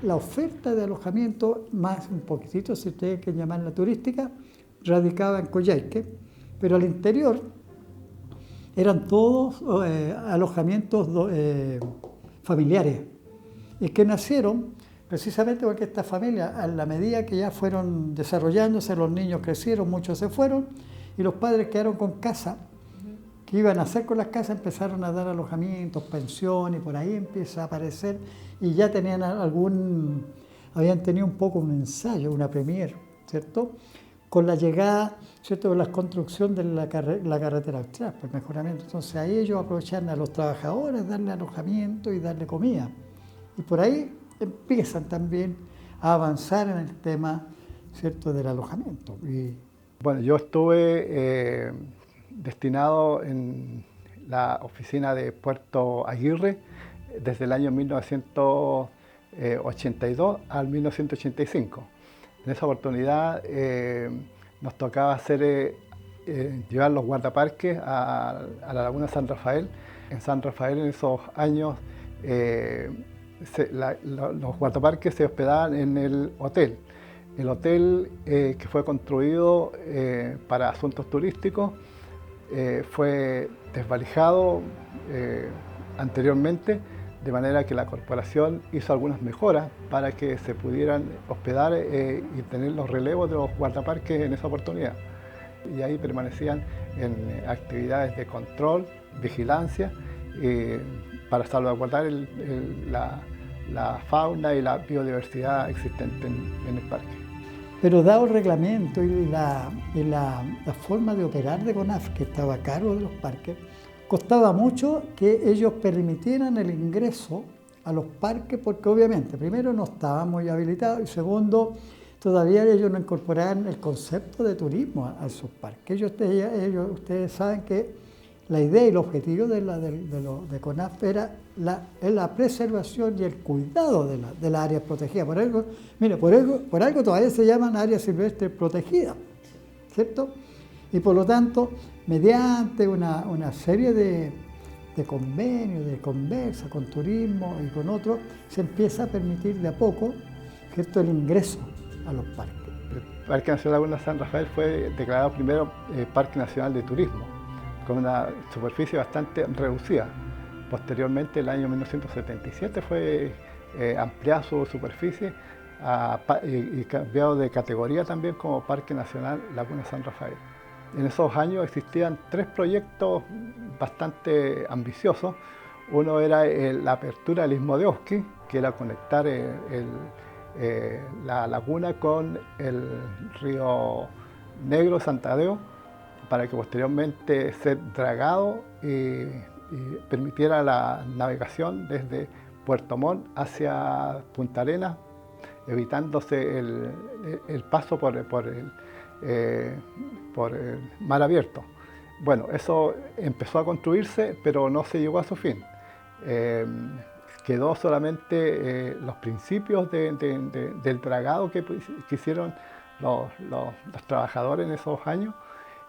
la oferta de alojamiento, más un poquitito, si ustedes quieren llamarla turística, radicaba en Coyhaique, pero al interior eran todos alojamientos familiares, y que nacieron precisamente porque estas familias, a la medida que ya fueron desarrollándose, los niños crecieron, muchos se fueron, y los padres quedaron con casa. ¿Qué iban a hacer con las casas? Empezaron a dar alojamientos, pensiones, y por ahí empieza a aparecer, y ya tenían habían tenido un poco un ensayo, una premier, ¿cierto? Con la llegada, ¿cierto?, de la construcción de la carretera austral, pues mejoramiento. Entonces ahí ellos aprovechan a los trabajadores, darle alojamiento y darle comida. Y por ahí empiezan también a avanzar en el tema, ¿cierto?, del alojamiento. Bueno, yo estuve destinado en la oficina de Puerto Aguirre desde el año 1982 al 1985. En esa oportunidad nos tocaba llevar los guardaparques a la Laguna San Rafael. En San Rafael en esos años los guardaparques se hospedaban en el hotel. El hotel que fue construido para asuntos turísticos fue desvalijado anteriormente, de manera que la corporación hizo algunas mejoras para que se pudieran hospedar y tener los relevos de los guardaparques en esa oportunidad. Y ahí permanecían en actividades de control, vigilancia, para salvaguardar la fauna y la biodiversidad existente en el parque. Pero dado el reglamento y la forma de operar de CONAF, que estaba a cargo de los parques, costaba mucho que ellos permitieran el ingreso a los parques, porque obviamente, primero, no estaban muy habilitados, y segundo, todavía ellos no incorporaban el concepto de turismo a esos parques. Ustedes saben que la idea y el objetivo de CONAF era la preservación y el cuidado de las áreas protegidas. Por algo, mire, por algo todavía se llaman áreas silvestres protegidas, ¿cierto? Y por lo tanto, mediante una serie de convenios, de conversas con turismo y con otros, se empieza a permitir de a poco, ¿cierto?, el ingreso a los parques. El Parque Nacional Laguna San Rafael fue declarado primero Parque Nacional de Turismo, con una superficie bastante reducida. Posteriormente, en el año 1977, fue ampliada su superficie y cambiado de categoría también como Parque Nacional Laguna San Rafael. En esos años existían tres proyectos bastante ambiciosos. Uno era la apertura del Istmo de Oski, que era conectar la laguna con el río Negro San Tadeo, para que posteriormente ser dragado y permitiera la navegación desde Puerto Montt hacia Punta Arenas, evitándose el paso por el mar abierto. Bueno, eso empezó a construirse, pero no se llegó a su fin. Quedó solamente los principios del dragado que hicieron los trabajadores en esos años,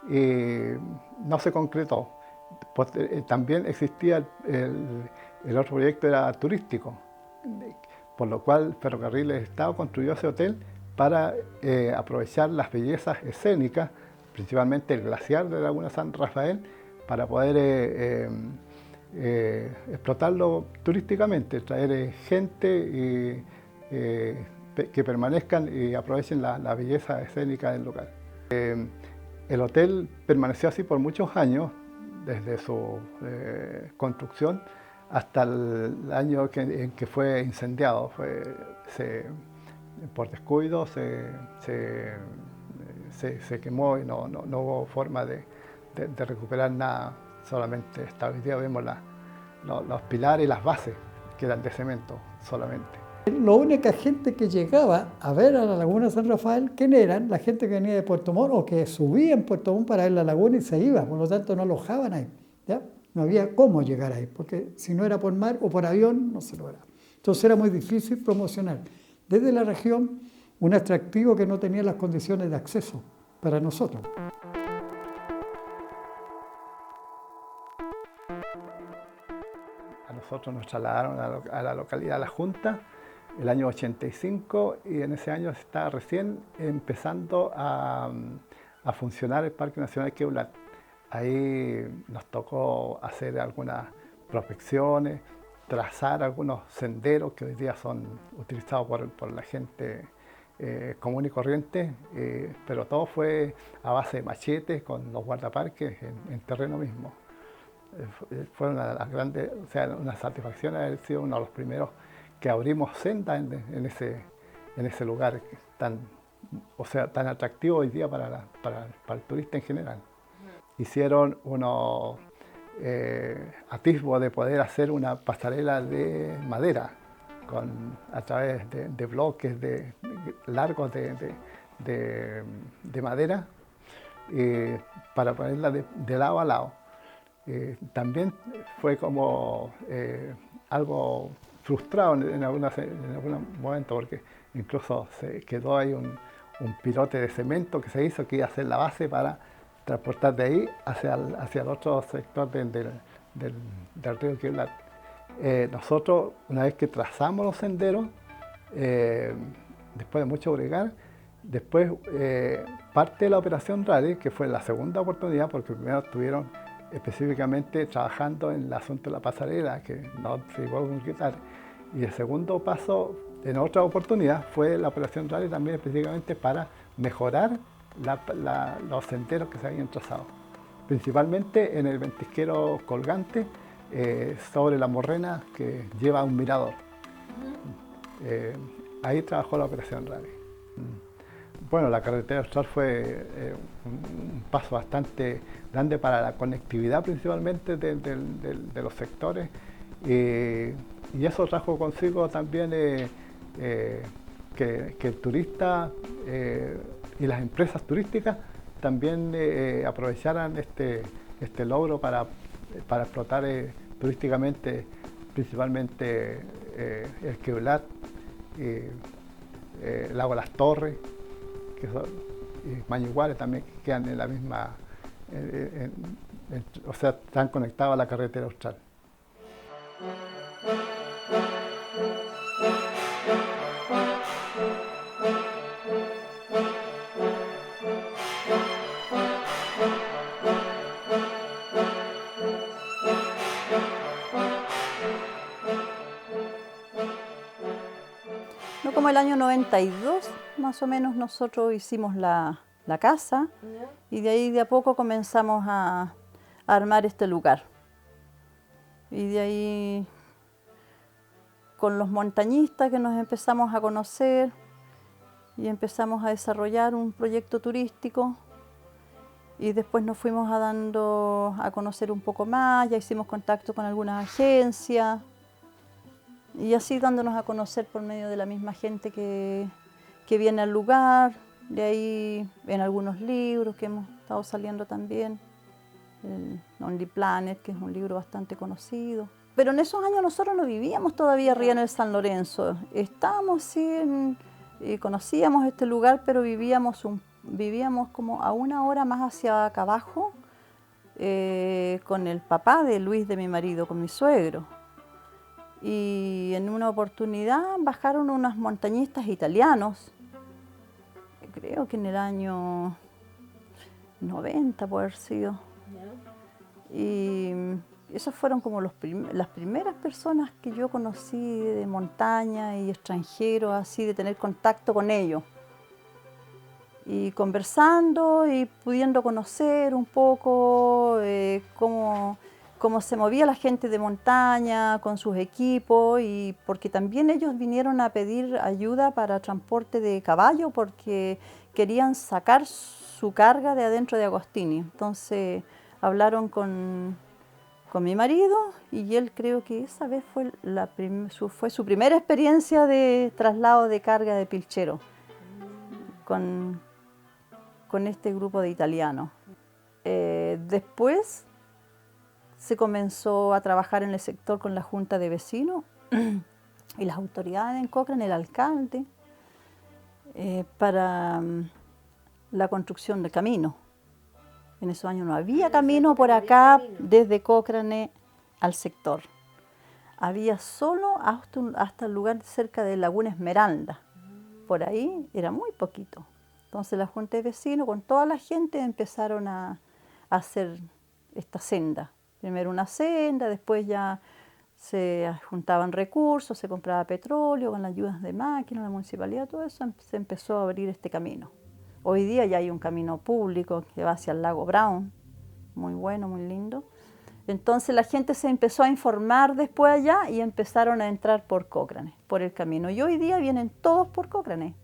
y no se concretó. También existía el otro proyecto, era turístico, por lo cual Ferrocarriles del Estado construyó ese hotel para aprovechar las bellezas escénicas, principalmente el glaciar de la Laguna San Rafael, para poder explotarlo turísticamente, traer gente que permanezcan y aprovechen la belleza escénica del local. El hotel permaneció así por muchos años, desde su construcción hasta el año en que fue incendiado. Por descuido se quemó y no hubo forma de recuperar nada. Solamente hasta hoy día vemos los pilares y las bases que eran de cemento solamente. La única gente que llegaba a ver a la Laguna San Rafael, ¿quién eran? La gente que venía de Puerto Montt o que subía en Puerto Montt para ver la laguna y se iba, por lo tanto no alojaban ahí, ¿ya? No había cómo llegar ahí, porque si no era por mar o por avión, no se lograba. Entonces era muy difícil promocionar desde la región un atractivo que no tenía las condiciones de acceso para nosotros. A nosotros nos trasladaron a la localidad La Junta, el año 85 y en ese año está recién empezando a funcionar el Parque Nacional Queulat. Ahí nos tocó hacer algunas prospecciones, trazar algunos senderos que hoy día son utilizados por la gente común y corriente, pero todo fue a base de machetes con los guardaparques en terreno mismo. Fue una de las grandes, o sea, una satisfacción haber sido uno de los primeros que abrimos senda en ese lugar tan, o sea, tan atractivo hoy día para el turista en general. Hicieron unos atisbos de poder hacer una pasarela de madera a través de bloques largos de madera para ponerla de lado a lado. También fue como algo frustrado en algunos momentos, porque incluso se quedó ahí un pilote de cemento que se hizo, que iba a ser la base para transportar de ahí hacia el otro sector del río Queulat. Nosotros, una vez que trazamos los senderos, después de mucho bregar, después parte de la operación RADI, que fue la segunda oportunidad, porque primero estuvieron específicamente trabajando en el asunto de la pasarela, que no se llegó a concretar, y el segundo paso, en otra oportunidad, fue la operación RADI también específicamente para mejorar los senderos que se habían trazado, principalmente en el ventisquero colgante sobre la morrena que lleva a un mirador. Ahí trabajó la operación RADI. Bueno, la carretera austral fue un paso bastante grande para la conectividad principalmente de los sectores y eso trajo consigo también que el turista y las empresas turísticas también aprovecharan este logro para explotar turísticamente principalmente el Queulat, el lago Las Torres, y Mañiguales también, que quedan en la misma, o sea, están conectados a la carretera austral. No, como el año 92, más o menos, nosotros hicimos la casa y de ahí de a poco comenzamos a armar este lugar. Y de ahí, con los montañistas que nos empezamos a conocer y empezamos a desarrollar un proyecto turístico y después nos fuimos dando a conocer un poco más, ya hicimos contacto con algunas agencias. Y así dándonos a conocer por medio de la misma gente que viene al lugar, de ahí en algunos libros que hemos estado saliendo también, el Only Planet, que es un libro bastante conocido. Pero en esos años nosotros no vivíamos todavía arriba en el San Lorenzo, estábamos sí, conocíamos este lugar, pero vivíamos como a una hora más hacia acá abajo, con el papá de Luis, de mi marido, con mi suegro. Y en una oportunidad bajaron unos montañistas italianos, creo que en el año 90 puede haber sido. Y esos fueron como las primeras personas que yo conocí de montaña y extranjeros, así de tener contacto con ellos. Y conversando y pudiendo conocer un poco cómo se movía la gente de montaña con sus equipos, y porque también ellos vinieron a pedir ayuda para transporte de caballo porque querían sacar su carga de adentro de Agostini. Entonces hablaron con mi marido y él, creo que esa vez fue su primera experiencia de traslado de carga de pilchero con este grupo de italianos. Después se comenzó a trabajar en el sector con la Junta de Vecinos y las autoridades en Cochrane, el alcalde, para la construcción de camino. En esos años no había camino por acá desde Cochrane al sector. había solo hasta el lugar cerca de Laguna Esmeralda. Por ahí era muy poquito. Entonces la Junta de Vecinos con toda la gente empezaron a hacer esta senda. Primero una senda, después ya se juntaban recursos, se compraba petróleo con las ayudas de máquinas, la municipalidad, todo eso, se empezó a abrir este camino. Hoy día ya hay un camino público que va hacia el lago Brown, muy bueno, muy lindo. Entonces la gente se empezó a informar después allá y empezaron a entrar por Cochrane, por el camino. Y hoy día vienen todos por Cochrane.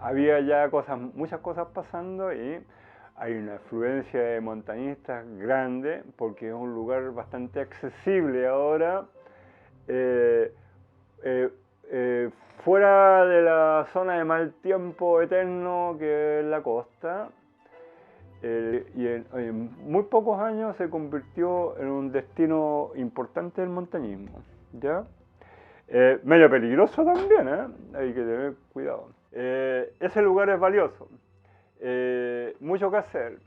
Había ya muchas cosas pasando y hay una afluencia de montañistas grande porque es un lugar bastante accesible ahora. Fuera de la zona de mal tiempo eterno que es la costa, y en muy pocos años se convirtió en un destino importante del montañismo, ¿ya? Medio peligroso también, hay que tener cuidado. Ese lugar es valioso, mucho que hacer.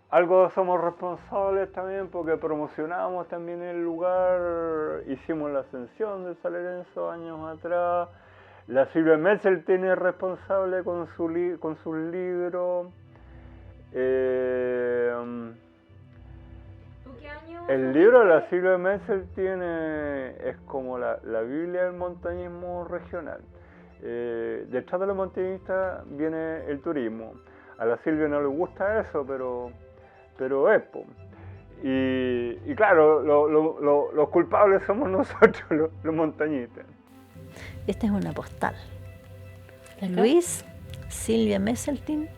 Algo somos responsables también porque promocionamos también el lugar, hicimos la ascensión de San Lorenzo años atrás. La Silvia Metzel tiene responsable con sus libros. El libro de la Silvia Metzel es como la Biblia del montañismo regional. Detrás de los montañistas viene el turismo. A la Silvia no le gusta eso, pero es. Y claro, los culpables somos nosotros, los montañistas. Esta es una postal. Luis, Silvia Messeltin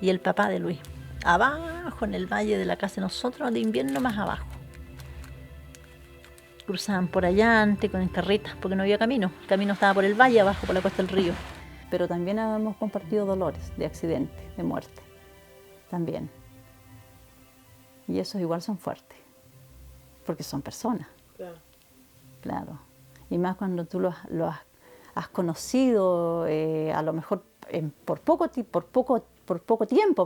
y el papá de Luis. Abajo, en el valle de la casa de nosotros, de invierno más abajo. Cruzaban por allá antes con carretas porque no había camino. El camino estaba por el valle abajo, por la costa del río. Pero también hemos compartido dolores de accidente, de muerte. También. Y esos igual son fuertes. Porque son personas. Claro. Claro. Y más cuando tú lo has conocido, a lo mejor por poco tiempo,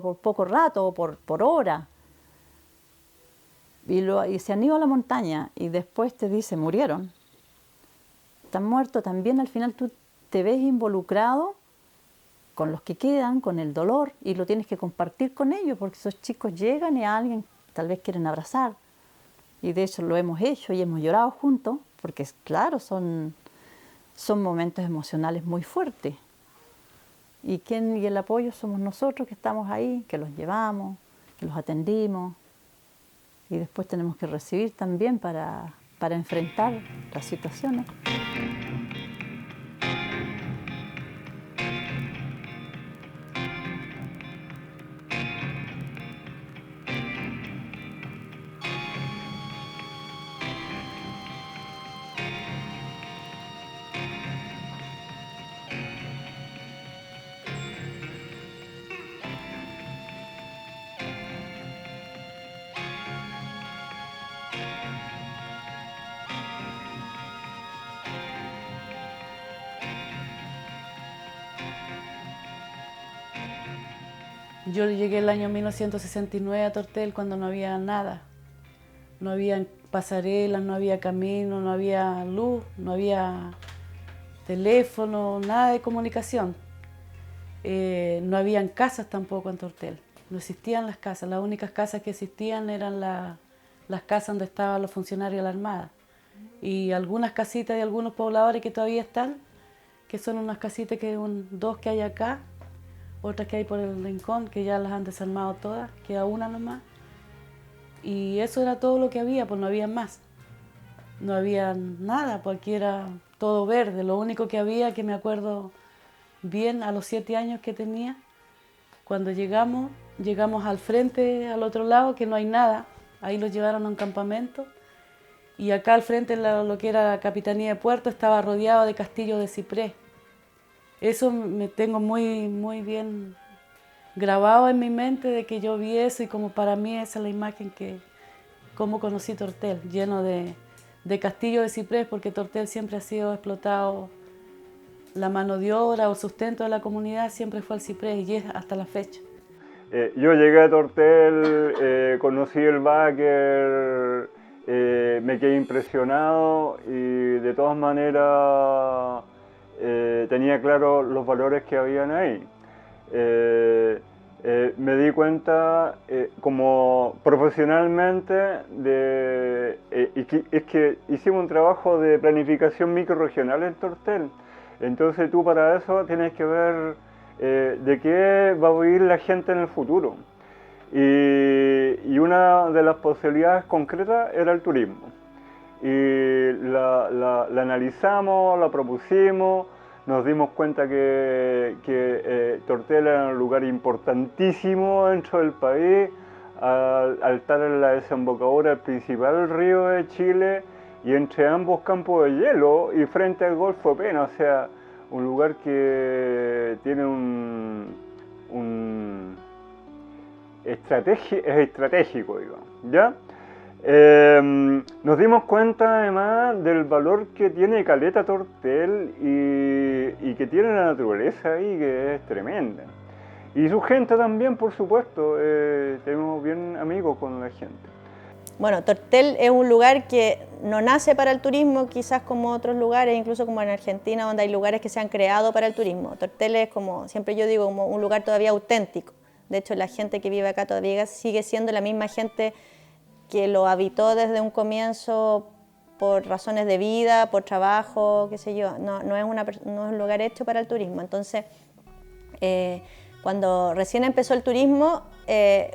por poco rato, o por hora. Y se han ido a la montaña y después te dice, murieron. Están muertos, también al final tú te ves involucrado con los que quedan, con el dolor, y lo tienes que compartir con ellos, porque esos chicos llegan y a alguien tal vez quieren abrazar. Y de hecho lo hemos hecho y hemos llorado juntos, porque claro, son momentos emocionales muy fuertes. Y el apoyo somos nosotros que estamos ahí, que los llevamos, que los atendimos. Y después tenemos que recibir también para enfrentar las situaciones. Yo llegué el año 1969 a Tortel cuando no había nada. No había pasarelas, no había camino, no había luz, no había teléfono, nada de comunicación. No habían casas tampoco en Tortel. No existían las casas. Las únicas casas que existían eran las casas donde estaban los funcionarios de la Armada. Y algunas casitas de algunos pobladores que todavía están, que son unas casitas dos que hay acá, otras que hay por el rincón, que ya las han desarmado todas, queda una nomás. Y eso era todo lo que había, pues no había más. No había nada, pues aquí era todo verde. Lo único que había, que me acuerdo bien, a los 7 años que tenía, cuando llegamos al frente, al otro lado, que no hay nada. Ahí los llevaron a un campamento. Y acá al frente, lo que era la Capitanía de Puerto, estaba rodeado de castillos de ciprés. Eso me tengo muy, muy bien grabado en mi mente de que yo vi eso y como para mí esa es la imagen como conocí Tortel, lleno de castillos de ciprés, porque Tortel siempre ha sido explotado, la mano de obra o sustento de la comunidad siempre fue el ciprés y es hasta la fecha. Yo llegué a Tortel, conocí el Báquer me quedé impresionado y de todas maneras tenía claro los valores que habían ahí. Me di cuenta como profesionalmente es que hicimos un trabajo de planificación microrregional en Tortel. Entonces tú para eso tienes que ver de qué va a vivir la gente en el futuro. Y una de las posibilidades concretas era el turismo. Y la analizamos, la propusimos, nos dimos cuenta que Tortel era un lugar importantísimo dentro del país, al estar en la desembocadura del principal río de Chile y entre ambos campos de hielo y frente al Golfo de Pena, o sea, un lugar que tiene es estratégico, digamos, ¿ya? Nos dimos cuenta además del valor que tiene Caleta Tortel y que tiene la naturaleza ahí, que es tremenda. Y su gente también, por supuesto, tenemos bien amigos con la gente. Bueno, Tortel es un lugar que no nace para el turismo, quizás como otros lugares, incluso como en Argentina, donde hay lugares que se han creado para el turismo. Tortel es, como siempre yo digo, como un lugar todavía auténtico. De hecho, la gente que vive acá todavía sigue siendo la misma gente que lo habitó desde un comienzo por razones de vida, por trabajo, qué sé yo. No es un lugar hecho para el turismo. Entonces, cuando recién empezó el turismo,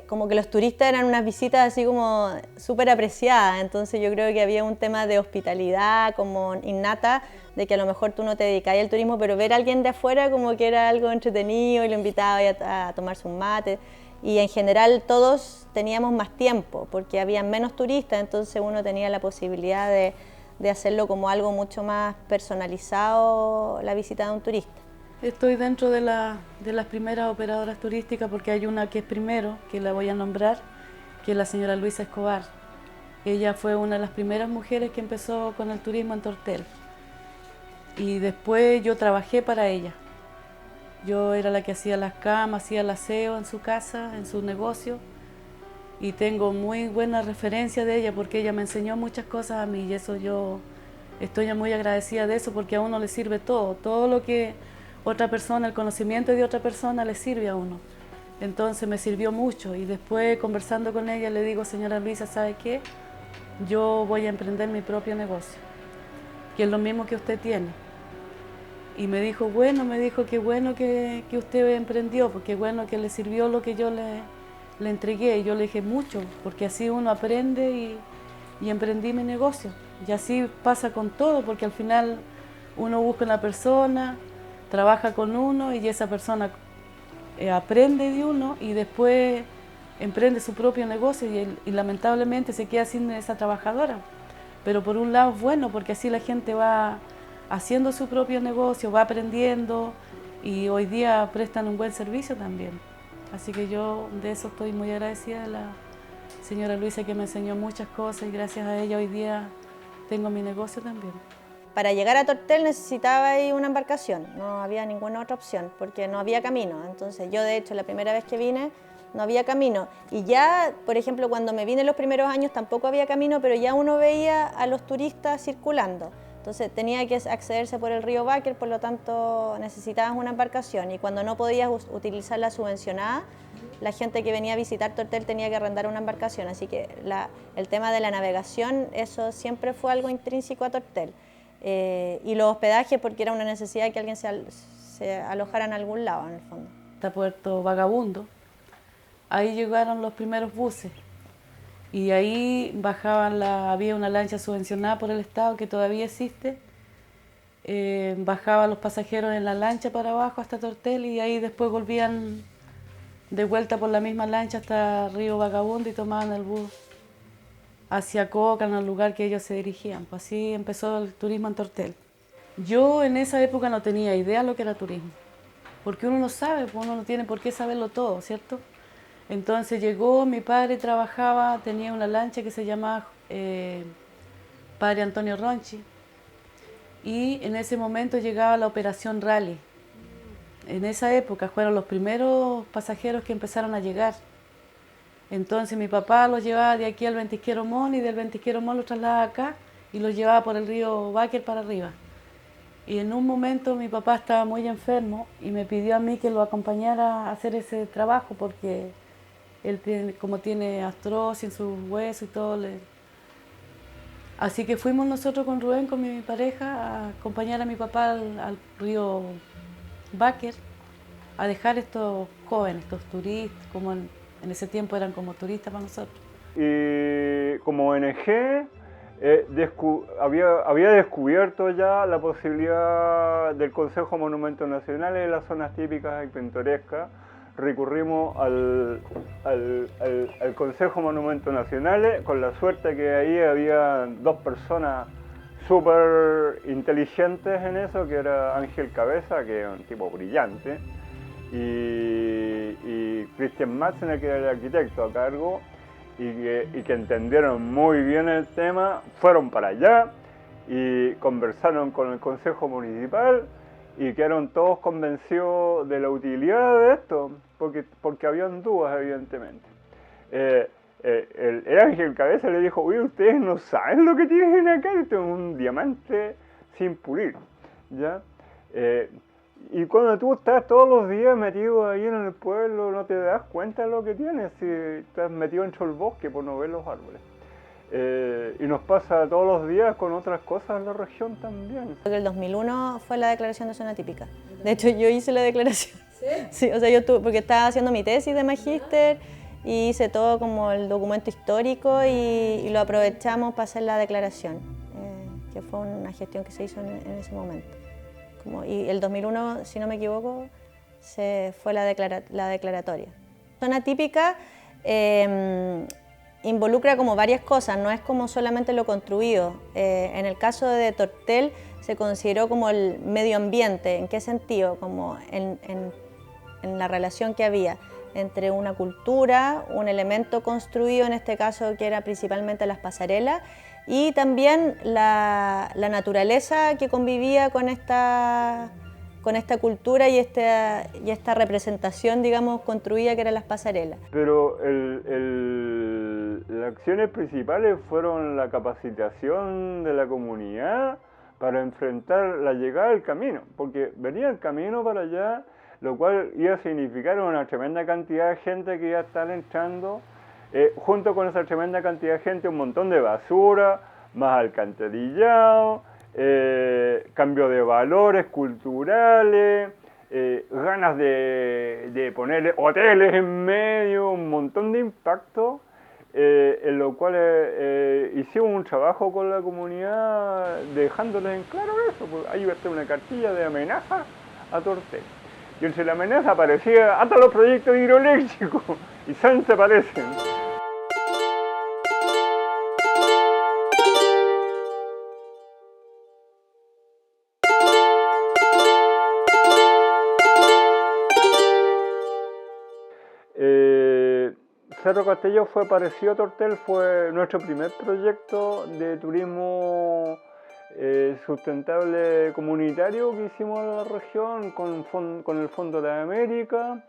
como que los turistas eran unas visitas así como súper apreciadas. Entonces yo creo que había un tema de hospitalidad como innata, de que a lo mejor tú no te dedicabas al turismo, pero ver a alguien de afuera como que era algo entretenido y lo invitaba a tomarse un mate. Y en general todos teníamos más tiempo porque había menos turistas, entonces uno tenía la posibilidad de hacerlo como algo mucho más personalizado, la visita de un turista. Estoy dentro de las primeras operadoras turísticas porque hay una que es primero, que la voy a nombrar, que es la señora Luisa Escobar. Ella fue una de las primeras mujeres que empezó con el turismo en Tortel. Y después yo trabajé para ella. Yo era la que hacía las camas, hacía el aseo en su casa, en su negocio. Y tengo muy buena referencia de ella porque ella me enseñó muchas cosas a mí y eso yo estoy muy agradecida de eso porque a uno le sirve todo lo que otra persona, el conocimiento de otra persona le sirve a uno. Entonces me sirvió mucho y después conversando con ella le digo, señora Luisa, ¿sabe qué? Yo voy a emprender mi propio negocio, que es lo mismo que usted tiene. Y me dijo, qué bueno que usted emprendió, porque bueno que le sirvió lo que yo le entregué. Y yo le dije mucho, porque así uno aprende y emprendí mi negocio. Y así pasa con todo, porque al final uno busca una persona, trabaja con uno y esa persona aprende de uno y después emprende su propio negocio y lamentablemente se queda sin esa trabajadora. Pero por un lado es bueno, porque así la gente va haciendo su propio negocio, va aprendiendo y hoy día prestan un buen servicio también. Así que yo de eso estoy muy agradecida de la señora Luisa que me enseñó muchas cosas y gracias a ella hoy día tengo mi negocio también. Para llegar a Tortel necesitaba ir una embarcación, no había ninguna otra opción porque no había camino. Entonces yo de hecho la primera vez que vine no había camino y ya, por ejemplo, cuando me vine los primeros años tampoco había camino, pero ya uno veía a los turistas circulando. Entonces tenía que accederse por el río Báquer, por lo tanto necesitabas una embarcación y cuando no podías utilizar la subvencionada, la gente que venía a visitar Tortel tenía que arrendar una embarcación. Así que el tema de la navegación, eso siempre fue algo intrínseco a Tortel. Y los hospedajes porque era una necesidad que alguien se alojara en algún lado en el fondo. Hasta Puerto Vagabundo, ahí llegaron los primeros buses y ahí bajaban, había una lancha subvencionada por el Estado que todavía existe, bajaban los pasajeros en la lancha para abajo hasta Tortel y ahí después volvían de vuelta por la misma lancha hasta Río Vagabundo y tomaban el bus hacia Cochrane, al lugar que ellos se dirigían. Pues así empezó el turismo en Tortel. Yo en esa época no tenía idea de lo que era turismo, porque uno no sabe, pues uno no tiene por qué saberlo todo, ¿cierto? Entonces llegó, mi padre trabajaba, tenía una lancha que se llamaba Padre Antonio Ronchi, y en ese momento llegaba la operación Rally. En esa época fueron los primeros pasajeros que empezaron a llegar. Entonces mi papá los llevaba de aquí al Ventisquero Mall y del Ventisquero Mall los trasladaba acá y los llevaba por el río Báquer para arriba. Y en un momento mi papá estaba muy enfermo y me pidió a mí que lo acompañara a hacer ese trabajo porque él tiene, como tiene artrosis en sus huesos y todo. Así que fuimos nosotros con Rubén, con mi pareja, a acompañar a mi papá al río Báquer a dejar estos jóvenes, estos turistas, como en ese tiempo eran como turistas para nosotros. Y como ONG había descubierto ya la posibilidad del Consejo de Monumentos Nacionales en las zonas típicas y pintorescas. Recurrimos al Consejo de Monumentos Nacionales con la suerte que ahí había dos personas súper inteligentes en eso, que era Ángel Cabeza, que es un tipo brillante, y Christian Matzner, que era el arquitecto a cargo, y que entendieron muy bien el tema, fueron para allá y conversaron con el Consejo Municipal y quedaron todos convencidos de la utilidad de esto, porque habían dudas, evidentemente. El Ángel Cabeza le dijo: uy, ustedes no saben lo que tienen acá, esto es un diamante sin pulir, ¿ya? Y cuando tú estás todos los días metido ahí en el pueblo, no te das cuenta de lo que tienes si estás metido dentro del bosque por no ver los árboles. Y nos pasa todos los días con otras cosas en la región también. El 2001 fue la declaración de zona típica. De hecho, yo hice la declaración. ¿Sí? Sí, o sea, yo porque estaba haciendo mi tesis de magíster y hice todo como el documento histórico y lo aprovechamos para hacer la declaración, que fue una gestión que se hizo en ese momento. Y el 2001, si no me equivoco, fue la declaratoria. Zona típica involucra como varias cosas, no es como solamente lo construido. En el caso de Tortel se consideró como el medio ambiente. ¿En qué sentido? Como en la relación que había entre una cultura, un elemento construido, en este caso que era principalmente las pasarelas, y también la naturaleza que convivía con esta cultura y esta representación, digamos, construida que eran las pasarelas. Pero las acciones principales fueron la capacitación de la comunidad para enfrentar la llegada del camino, porque venía el camino para allá, lo cual iba a significar una tremenda cantidad de gente que iba a estar entrando. Junto con esa tremenda cantidad de gente, un montón de basura, más alcantarillado, cambio de valores culturales, ganas de poner hoteles en medio, un montón de impacto, en lo cual hicimos un trabajo con la comunidad dejándoles en claro eso, pues ahí iba a estar una cartilla de amenaza a Tortel. Y entre la amenaza aparecía hasta los proyectos hidroeléctricos, y se aparecen. Cerro Castelló fue parecido a Tortel, fue nuestro primer proyecto de turismo sustentable comunitario que hicimos en la región con el Fondo de América,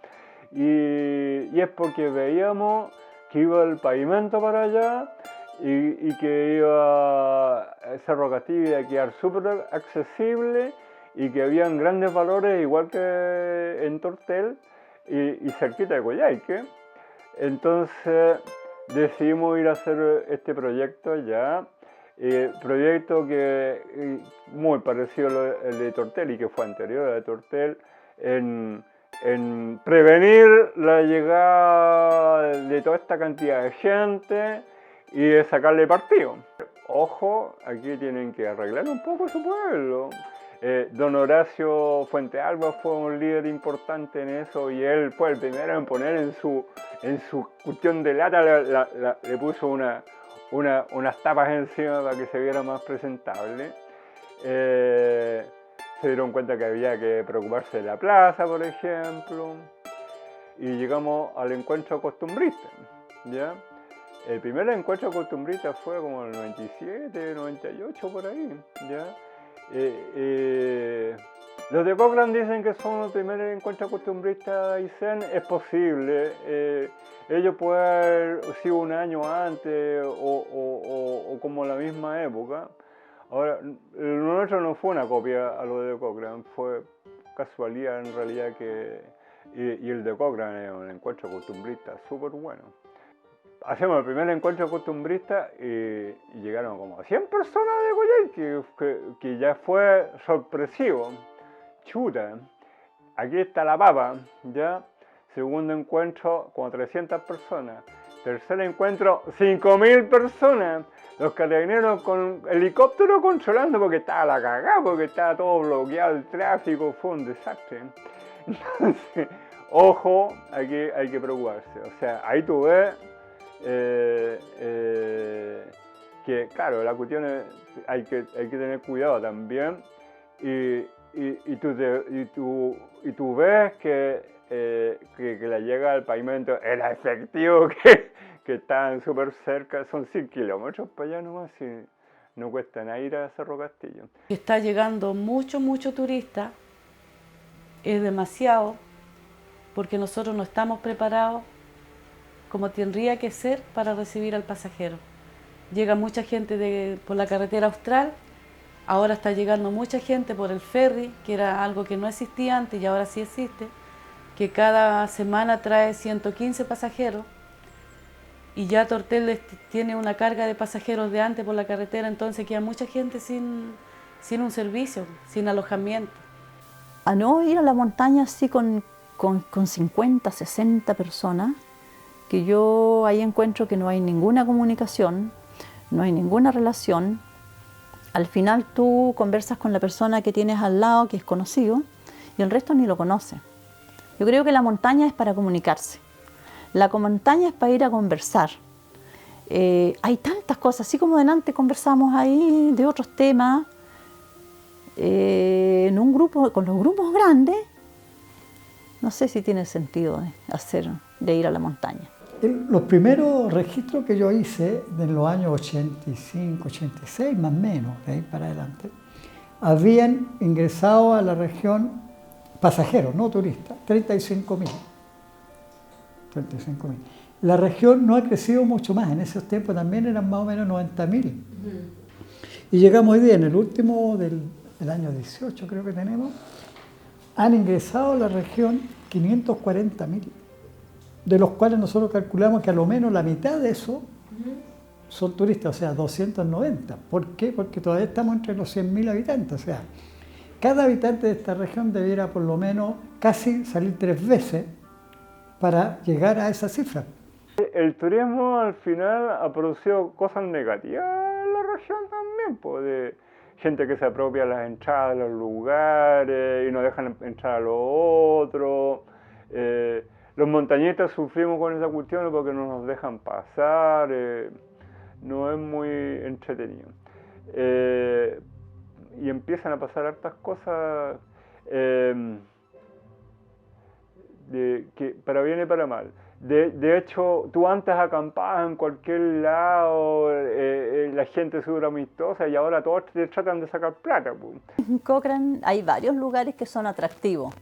y es porque veíamos que iba el pavimento para allá y que iba Cerro Castillo iba a quedar súper accesible y que habían grandes valores igual que en Tortel y cerquita de Coyhaique. Entonces decidimos ir a hacer este proyecto allá, proyecto que muy parecido al de Tortel y que fue anterior a de Tortel, en prevenir la llegada de toda esta cantidad de gente y de sacarle partido. Ojo, aquí tienen que arreglar un poco su pueblo. Don Horacio Fuentealba fue un líder importante en eso y él fue el primero en poner en su cuestión de lata, le puso unas tapas encima para que se viera más presentable. Se dieron cuenta que había que preocuparse de la plaza, por ejemplo, y llegamos al encuentro costumbrista, ¿ya? El primer encuentro costumbrista fue como en el 97, 98, por ahí, ¿ya? Los de Cochrane dicen que son los primeros encuentros costumbristas Aysén. Es posible. Ellos pueden haber sido un año antes o como la misma época. Ahora, lo nuestro no fue una copia a lo de Cochrane, fue casualidad en realidad que... Y el de Cochrane es un encuentro costumbrista súper bueno. Hacemos el primer encuentro costumbrista y llegaron como 100 personas de Coyhaique, que ya fue sorpresivo. Chuta, aquí está la papa, ¿ya? Segundo encuentro, como 300 personas. Tercer encuentro, 5.000 personas. Los carabineros con helicóptero controlando porque estaba la cagada, porque estaba todo bloqueado el tráfico, fue un desastre. Entonces, ojo, aquí hay que preocuparse. O sea, ahí tú ves que, claro, la cuestión es, hay que tener cuidado también. Y tú ves que la llegada al pavimento era efectivo, que estaban súper cerca, son 100 kilómetros para allá nomás, y no cuesta nada ir a Cerro Castillo. Está llegando mucho turista, es demasiado, porque nosotros no estamos preparados como tendría que ser para recibir al pasajero. Llega mucha gente por la carretera austral, ahora está llegando mucha gente por el ferry, que era algo que no existía antes y ahora sí existe, que cada semana trae 115 pasajeros, y ya Tortel tiene una carga de pasajeros de antes por la carretera, entonces queda mucha gente sin un servicio, sin alojamiento. A no ir a la montaña así con 50, 60 personas, que yo ahí encuentro que no hay ninguna comunicación, no hay ninguna relación. Al final tú conversas con la persona que tienes al lado, que es conocido, y el resto ni lo conoce. Yo creo que la montaña es para comunicarse. La montaña es para ir a conversar. Hay tantas cosas, así como delante conversamos ahí de otros temas, en un grupo, con los grupos grandes, no sé si tiene sentido de ir a la montaña. Los primeros registros que yo hice en los años 85, 86, más o menos, de ahí para adelante, habían ingresado a la región pasajeros, no turistas, 35.000. La región no ha crecido mucho más, en esos tiempos también eran más o menos 90.000. Y llegamos hoy día, en el último del año 18 creo que tenemos, han ingresado a la región 540.000, de los cuales nosotros calculamos que a lo menos la mitad de eso son turistas, o sea, 290. ¿Por qué? Porque todavía estamos entre los 100.000 habitantes, o sea, cada habitante de esta región debiera por lo menos casi salir 3 veces para llegar a esa cifra. El turismo al final ha producido cosas negativas en la región también, pues, de gente que se apropia las entradas de los lugares y no dejan entrar a los otros. Los montañistas sufrimos con esa cuestión porque no nos dejan pasar, no es muy entretenido. Y empiezan a pasar hartas cosas que para bien y para mal. De hecho, tú antes acampabas en cualquier lado, la gente súper amistosa, y ahora todos te tratan de sacar plata. En Cochrane hay varios lugares que son atractivos.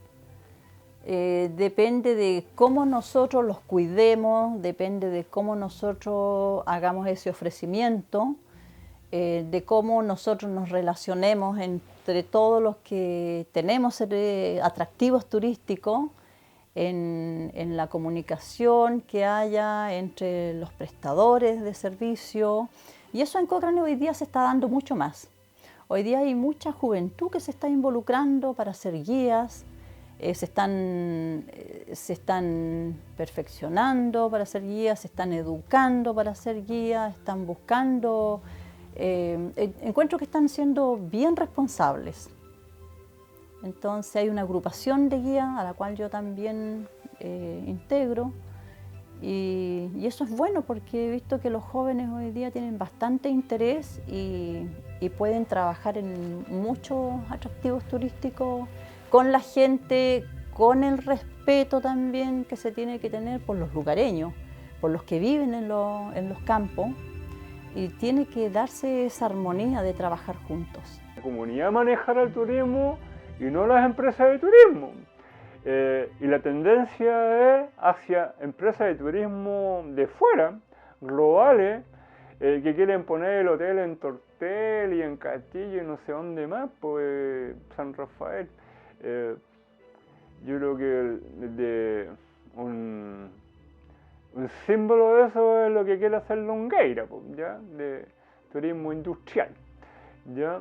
Depende de cómo nosotros los cuidemos, depende de cómo nosotros hagamos ese ofrecimiento, de cómo nosotros nos relacionemos entre todos los que tenemos atractivos turísticos, en la comunicación que haya entre los prestadores de servicio. Y eso en Cochrane hoy día se está dando mucho más. Hoy día hay mucha juventud que se está involucrando para ser guías, se están perfeccionando para ser guías, se están educando para ser guías, están buscando, encuentro que están siendo bien responsables. Entonces hay una agrupación de guías a la cual yo también integro, y eso es bueno porque he visto que los jóvenes hoy día tienen bastante interés y pueden trabajar en muchos atractivos turísticos con la gente, con el respeto también que se tiene que tener por los lugareños, por los que viven en los campos, y tiene que darse esa armonía de trabajar juntos. La comunidad manejará el turismo y no las empresas de turismo. Y la tendencia es hacia empresas de turismo de fuera, globales, que quieren poner el hotel en Tortel y en Castillo y no sé dónde más, pues San Rafael. Yo creo que un símbolo de eso es lo que quiere hacer Longueira, pues, ¿ya? De turismo industrial, ¿ya?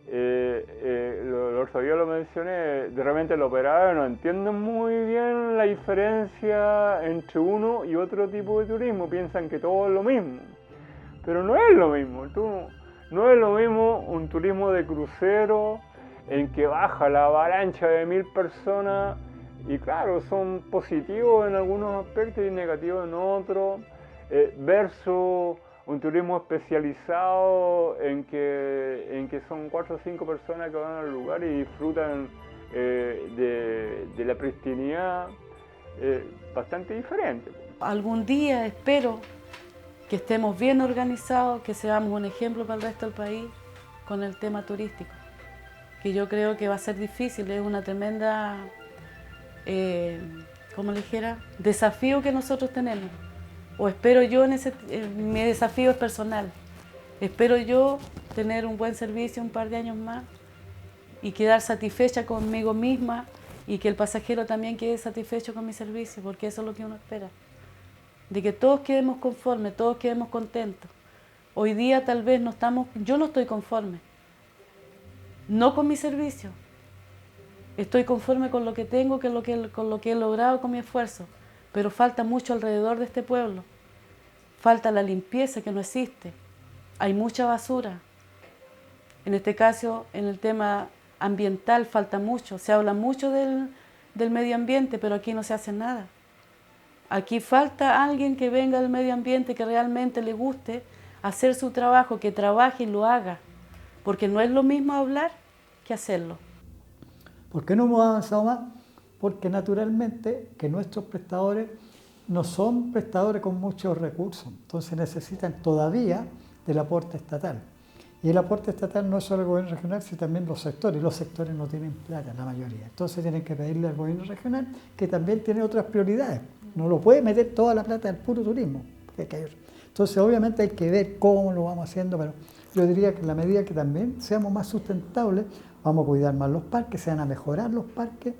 Lo otro día lo mencioné, de repente los operadores no entienden muy bien la diferencia entre uno y otro tipo de turismo, piensan que todo es lo mismo, pero no es lo mismo. No es lo mismo un turismo de crucero en que baja la avalancha de 1000 personas y claro, son positivos en algunos aspectos y negativos en otros, versus un turismo especializado en que son 4 o 5 personas que van al lugar y disfrutan de la pristinidad, bastante diferente. Algún día espero que estemos bien organizados, que seamos un ejemplo para el resto del país con el tema turístico, que yo creo que va a ser difícil, es una tremenda, como le dijera, desafío que nosotros tenemos. O espero yo, mi desafío es personal, espero yo tener un buen servicio un par de años más y quedar satisfecha conmigo misma y que el pasajero también quede satisfecho con mi servicio, porque eso es lo que uno espera, de que todos quedemos conformes, todos quedemos contentos. Hoy día tal vez yo no estoy conforme, no con mi servicio, estoy conforme con lo que tengo, con lo que he logrado con mi esfuerzo. Pero falta mucho alrededor de este pueblo. Falta la limpieza que no existe. Hay mucha basura. En este caso, en el tema ambiental falta mucho. Se habla mucho del medio ambiente, pero aquí no se hace nada. Aquí falta alguien que venga del medio ambiente, que realmente le guste hacer su trabajo, que trabaje y lo haga. Porque no es lo mismo hablar que hacerlo. ¿Por qué no hemos avanzado más? Porque naturalmente que nuestros prestadores no son prestadores con muchos recursos, entonces necesitan todavía del aporte estatal. Y el aporte estatal no es solo el gobierno regional, sino también los sectores. Los sectores no tienen plata, la mayoría. Entonces tienen que pedirle al gobierno regional, que también tiene otras prioridades. No lo puede meter toda la plata del puro turismo. Entonces obviamente hay que ver cómo lo vamos haciendo, pero yo diría que en la medida que también seamos más sustentables, vamos a cuidar más los parques, se van a mejorar los parques.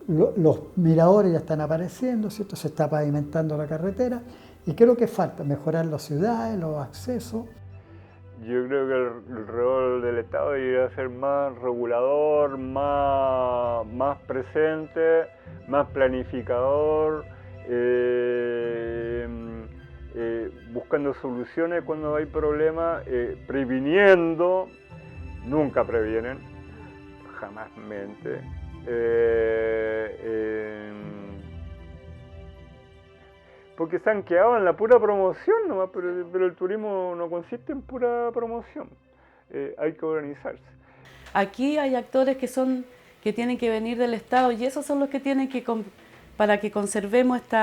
Los miradores ya están apareciendo, ¿cierto? Se está pavimentando la carretera. ¿Y qué es lo que falta? Mejorar las ciudades, los accesos. Yo creo que el rol del Estado debería ser más regulador, más presente, más planificador, buscando soluciones cuando hay problemas, previniendo, nunca previenen, jamás mente. Porque se han quedado en la pura promoción nomás, pero el turismo no consiste en pura promoción, hay que organizarse. Aquí hay actores que tienen que venir del Estado y esos son los que tienen que, para que conservemos este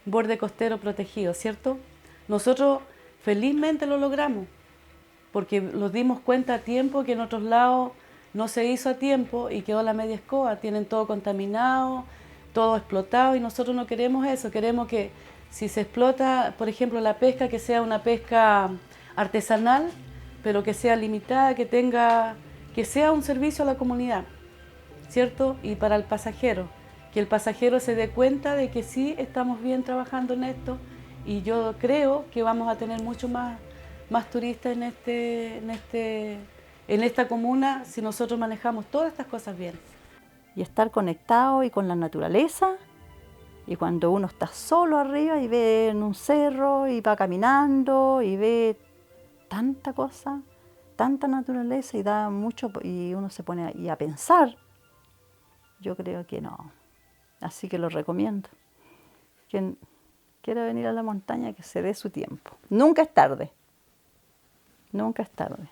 borde costero protegido, ¿cierto? Nosotros felizmente lo logramos, porque nos dimos cuenta a tiempo que en otros lados no se hizo a tiempo y quedó la media escoba, tienen todo contaminado, todo explotado y nosotros no queremos eso, queremos que si se explota, por ejemplo, la pesca, que sea una pesca artesanal, pero que sea limitada, que sea un servicio a la comunidad, ¿cierto? Y para el pasajero, que el pasajero se dé cuenta de que sí estamos bien trabajando en esto y yo creo que vamos a tener mucho más turistas en esta comuna si nosotros manejamos todas estas cosas bien. Y estar conectado y con la naturaleza, y cuando uno está solo arriba y ve en un cerro y va caminando y ve tanta cosa, tanta naturaleza y da mucho, y uno se pone a pensar, yo creo que no. Así que lo recomiendo. Quien quiera venir a la montaña, que se dé su tiempo. Nunca es tarde. Nunca es tarde.